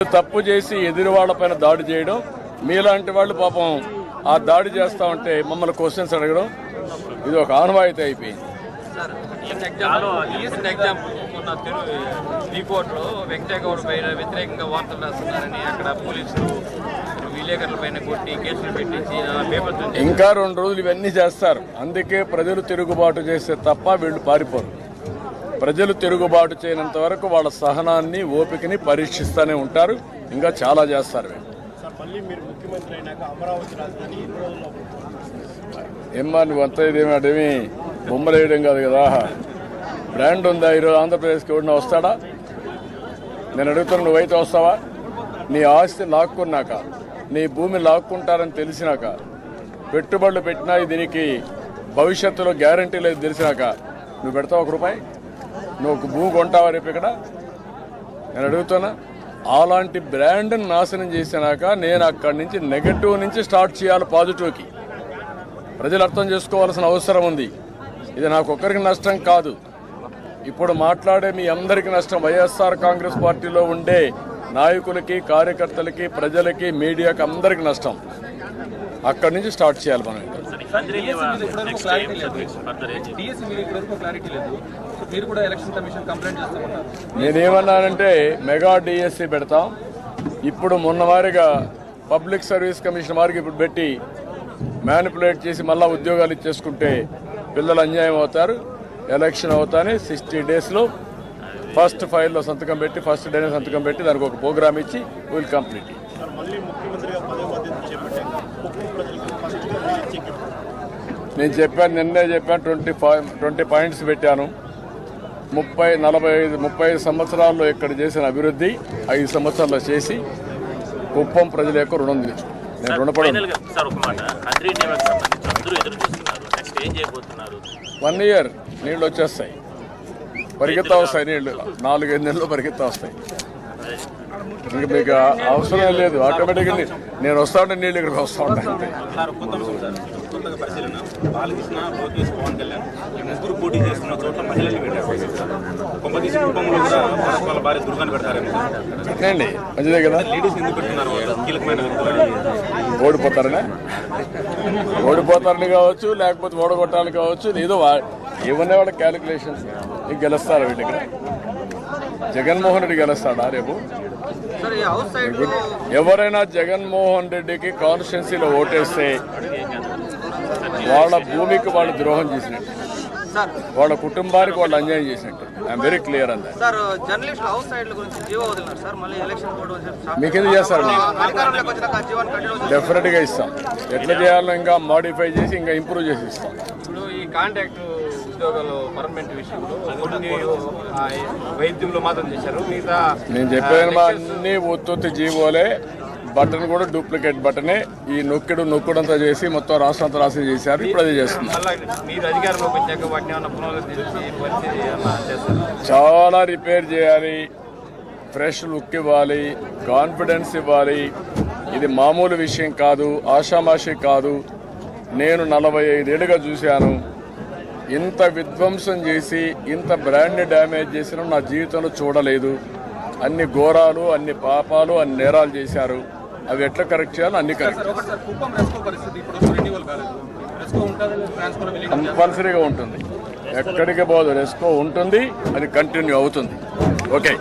తప్పు చేసి ఎదురు వాళ్ళపైన దాడి చేయడం, మీలాంటి వాళ్ళు పాపం ఆ దాడి చేస్తా ఉంటే మమ్మల్ని క్వశ్చన్స్ అడగడం, ఇది ఒక ఆనవాయితీ అయిపోయింది. వెంకటగౌడ పైన వ్యతిరేకంగా వార్తలు రాస్తున్నారని అక్కడ పోలీసులు విలేకరుల పైన కొట్టి కేసులు పెట్టించి ఇంకా 2 రోజులు ఇవన్నీ చేస్తారు. అందుకే ప్రజలు తిరుగుబాటు చేస్తే తప్ప వీళ్ళు పారిపోరు. ప్రజలు తిరుగుబాటు చేయనంత వరకు వాళ్ళ సహనాన్ని, ఓపికని పరీక్షిస్తూనే ఉంటారు. ఇంకా చాలా చేస్తారు. ఏమ్మా నువ్వంతా ఇదేమి అదేమి బొమ్మలు వేయడం కాదు కదా, బ్రాండ్ ఉందా? ఈరోజు ఆంధ్రప్రదేశ్కి ఎవరిన వస్తాడా? నేను అడుగుతాను, నువ్వైతే వస్తావా? నీ ఆస్తి లాక్కున్నాక, నీ భూమి లాక్కుంటారని తెలిసినాక, పెట్టుబడులు పెట్టినా దీనికి భవిష్యత్తులో గ్యారంటీ లేదు తెలిసినాక నువ్వు పెడతావు 1 రూపాయి? నువ్వు భూమి కొంటావా రేపు ఇక్కడ? నేను అడుగుతున్నా. అలాంటి బ్రాండ్ని నాశనం చేసినాక నేను అక్కడి నుంచి నెగటివ్ నుంచి స్టార్ట్ చేయాలి పాజిటివ్కి. ప్రజలు అర్థం చేసుకోవాల్సిన అవసరం ఉంది. ఇది నాకు ఒక్కరికి నష్టం కాదు, ఇప్పుడు మాట్లాడే మీ అందరికీ నష్టం. వైఎస్ఆర్ కాంగ్రెస్ పార్టీలో ఉండే నాయకులకి, కార్యకర్తలకి, ప్రజలకి, మీడియాకి అందరికి నష్టం. అక్కడి నుంచి స్టార్ట్ చేయాలి మనం. నేనేమన్నానంటే మెగా డిఎస్సి పెడతాం. ఇప్పుడు మొన్నవారిగా పబ్లిక్ సర్వీస్ కమిషన్ వారికి ఇప్పుడు పెట్టి మ్యానిపులేట్ చేసి మళ్ళా ఉద్యోగాలు ఇచ్చేసుకుంటే పిల్లలు అన్యాయం అవుతారు. ఎలక్షన్ అవుతానే 60 డేస్లో ఫస్ట్ ఫైల్లో సంతకం పెట్టి, ఫస్ట్ డేనే సంతకం పెట్టి దానికి ఒక ప్రోగ్రామ్ ఇచ్చి విల్ కంప్లీట్. నేను చెప్పాను, నిన్నే చెప్పాను, 20 పాయింట్స్ పెట్టాను. 35 సంవత్సరాల్లో ఇక్కడ చేసిన అభివృద్ధి 5 సంవత్సరాల్లో చేసి కుప్పం ప్రజల యొక్క రుణం తీర్చు. నేను రుణపడి 1 ఇయర్ నీళ్లు వచ్చేస్తాయి, పరిగెత్తా వస్తాయి. నీళ్లు 4-5 నెలలు పరిగెత్తా వస్తాయి. ఇంకా మీకు అవసరం లేదు. ఆటోమేటిక్గా నేను వస్తా ఉంటే నీళ్ళు ఇక్కడికి వస్తూ ఉంటాయి. పెట్టండి, మంచిదే కదా. ఓడిపోతారని కావచ్చు, లేకపోతే ఓడగొట్టాలని కావచ్చు, ఏదో ఏమన్నా వాళ్ళ క్యాలిక్యులేషన్స్. నీకు గెలుస్తారా వీళ్ళు? ఇక్కడ జగన్మోహన్ రెడ్డి గెలుస్తాడా రేపు? ఎవరైనా జగన్మోహన్ రెడ్డికి కాన్స్టిట్యున్సీలో ఓటేస్తే వాళ్ళ భూమికి వాళ్ళు ద్రోహం చేసినట్టు, వాళ్ళ కుటుంబానికి వాళ్ళు అన్యాయం చేసినట్టు. ఐఎమ్ వెరీ క్లియర్ అంద. మీకేది చేస్తారు? డెఫినెట్ గా ఇస్తాం. ఎట్లా చేయాలో ఇంకా మాడిఫై చేసి ఇంకా ఇంప్రూవ్ చేసి ఇస్తాం. కాంట్రాక్ట్ ఉద్యోగాలు పర్మనెంట్ విషయంలో వైద్యంలో మాత్రం చేశారు. మిగతా నేను చెప్పాను అన్ని ఒత్తి జీవోలే. బటన్ కూడా డూప్లికేట్ బటనే. ఈ నొక్కుడంతా చేసి మొత్తం రాష్ట్రం అంతా రాసి చేశారు. ఇప్పుడు అదే చేస్తున్నారు. చాలా రిపేర్ చేయాలి, ఫ్రెష్ లుక్ ఇవ్వాలి, కాన్ఫిడెన్స్ ఇవ్వాలి. ఇది మామూలు విషయం కాదు, ఆషామాషి కాదు. నేను 45 ఏళ్ళుగా చూశాను. ఇంత విధ్వంసం చేసి ఇంత బ్రాండ్ని డ్యామేజ్ చేసిన నా జీవితంలో చూడలేదు. అన్ని ఘోరాలు, అన్ని పాపాలు, అన్ని నేరాలు చేశారు. అవి ఎట్లా కరెక్ట్ చేయాలో అన్ని కరెక్ట్. కంపల్సరీగా ఉంటుంది, ఎక్కడికి పోదు. రెస్కో ఉంటుంది, అది కంటిన్యూ అవుతుంది. ఓకే.